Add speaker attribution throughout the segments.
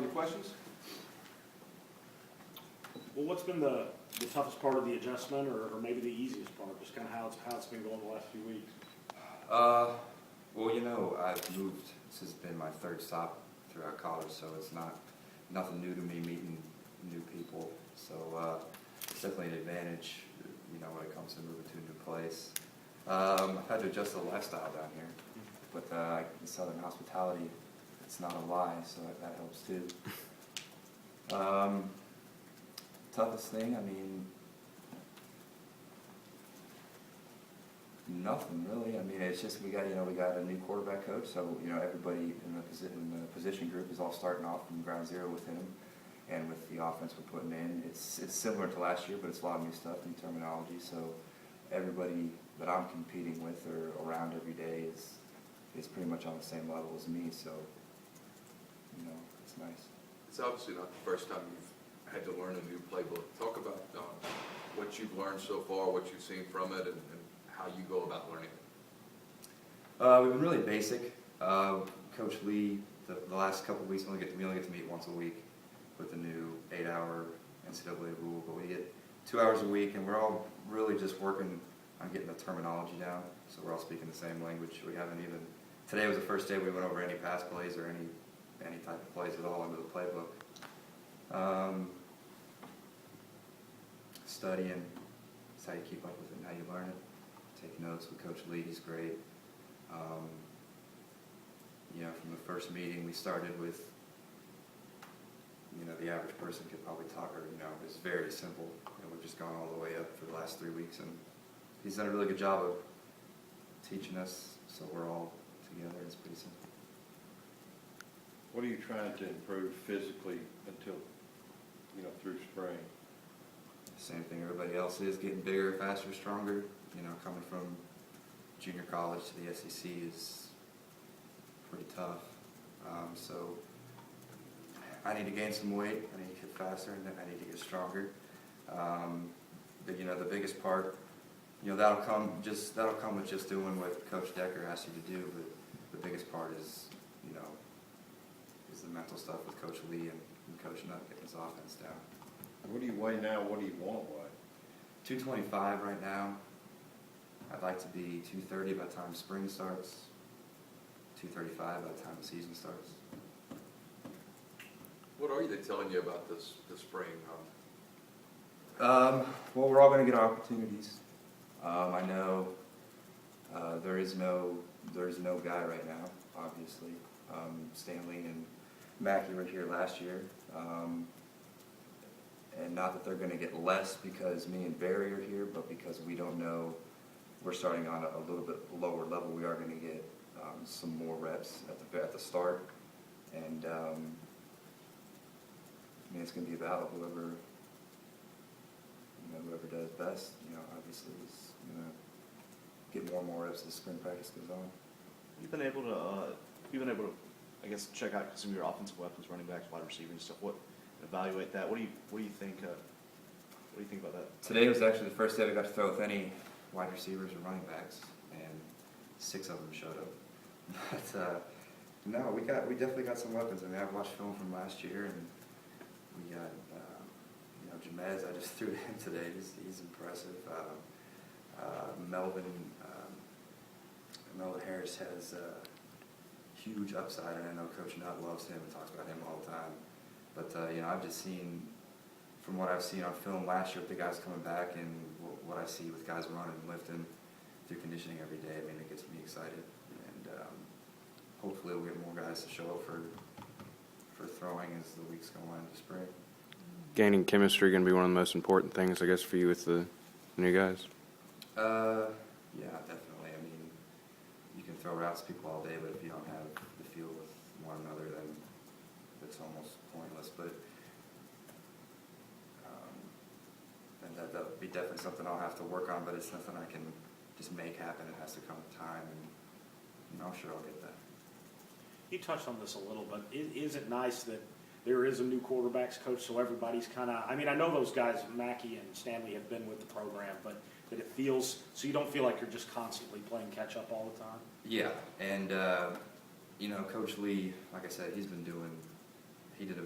Speaker 1: any questions?
Speaker 2: Well, what's been the toughest part of the adjustment, or maybe the easiest part? Just kind of how it's been going the last few weeks.
Speaker 3: Well, you know, I've moved. This has been my third stop throughout college, so it's nothing new to me meeting new people. So it's definitely an advantage, you know, when it comes to moving to a new place. I've had to adjust the lifestyle down here, but the Southern hospitality, it's not a lie, so that helps too. Toughest thing, I mean, nothing really. I mean, it's just we got a new quarterback coach, so you know everybody in the position group is all starting off from ground zero with him, and with the offense we're putting in, it's similar to last year, but it's a lot of new stuff, new terminology. So everybody that I'm competing with or around every day is pretty much on the same level as me. So you know, it's nice.
Speaker 1: It's obviously not the first time you've had to learn a new playbook. Talk about what you've learned so far, what you've seen from it, and how you go about learning it.
Speaker 3: We've been really basic. Coach Lee, the last couple of weeks, we only get to meet once a week with the new 8-hour NCAA rule, but we get 2 hours a week, and we're all really just working on getting the terminology down, so we're all speaking the same language. We haven't even, today was the first day we went over any pass plays or any type of plays at all into the playbook. Studying, that's how you keep up with it and how you learn it. Take notes with Coach Lee, he's great. You know, from the first meeting we started with, you know, the average person could probably talk, or, you know, it's very simple. You know, we've just gone all the way up for the last 3 weeks, and he's done a really good job of teaching us, so we're all together. It's pretty simple.
Speaker 4: What are you trying to improve physically until, you know, through spring?
Speaker 3: Same thing everybody else is, getting bigger, faster, stronger. You know, coming from junior college to the SEC is pretty tough. So I need to gain some weight, I need to get faster, and I need to get stronger. But you know, the biggest part, you know, that'll come with just doing what Coach Decker asks you to do. But the biggest part is, you know, is the mental stuff with Coach Lee and Coach Nutt getting his offense down.
Speaker 4: What do you weigh now? What do you want to weigh?
Speaker 3: 225 right now. I'd like to be 230 by the time spring starts, 235 by the time the season starts.
Speaker 1: What are they telling you about this spring?
Speaker 3: Well, we're all going to get our opportunities. I know there is no guy right now, obviously. Stanley and Mackey were here last year. And not that they're going to get less because me and Barry are here, but because we don't know, we're starting on a little bit lower level. We are going to get some more reps at the start, and I mean, it's going to be about whoever does best. You know, obviously is going to get more and more reps as spring practice goes on.
Speaker 5: You've been able to, I guess, check out some of your offensive weapons, running backs, wide receivers, and stuff. Evaluate that. What do you think? What do you think about that?
Speaker 3: Today was actually the first day we got to throw with any wide receivers or running backs, and 6 of them showed up. But no, we definitely got some weapons. I mean, I've watched film from last year, and we got you know, Jamez. I just threw to him today. He's impressive. Melvin Harris has huge upside, and I know Coach Nutt loves him and talks about him all the time. But you know, I've just seen, from what I've seen on film last year with the guys coming back, and what I see with guys running and lifting through conditioning every day, I mean, it gets me excited. And hopefully we'll get more guys to show up for throwing as the weeks go on into spring.
Speaker 6: Gaining chemistry going to be one of the most important things, I guess, for you with the new guys?
Speaker 3: Yeah, definitely. I mean, you can throw routes to people all day, but if you don't have the feel with one another, then it's almost pointless. But and that'll be definitely something I'll have to work on, but it's nothing I can just make happen. It has to come with time, and you know, I'm sure I'll get that.
Speaker 2: You touched on this a little, but is it nice that there is a new quarterbacks coach, so everybody's kind of, I mean, I know those guys, Mackey and Stanley, have been with the program, but that it feels, so you don't feel like you're just constantly playing catch up all the time?
Speaker 3: Yeah, and you know, Coach Lee, like I said, he's he did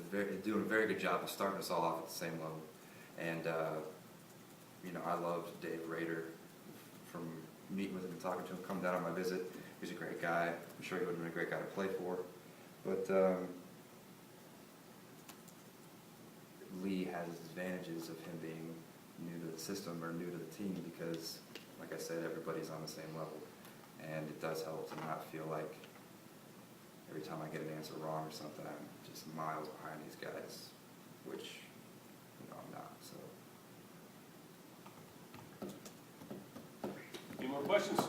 Speaker 3: doing a very good job of starting us all off at the same level. And you know, I loved Dave Rader from meeting with him and talking to him, coming down on my visit. He's a great guy. I'm sure he would have been a great guy to play for. But Lee has his advantages of him being new to the system or new to the team because, like I said, everybody's on the same level. And it does help to not feel like every time I get an answer wrong or something, I'm just miles behind these guys, which, you know, I'm not. So.
Speaker 7: Any more questions?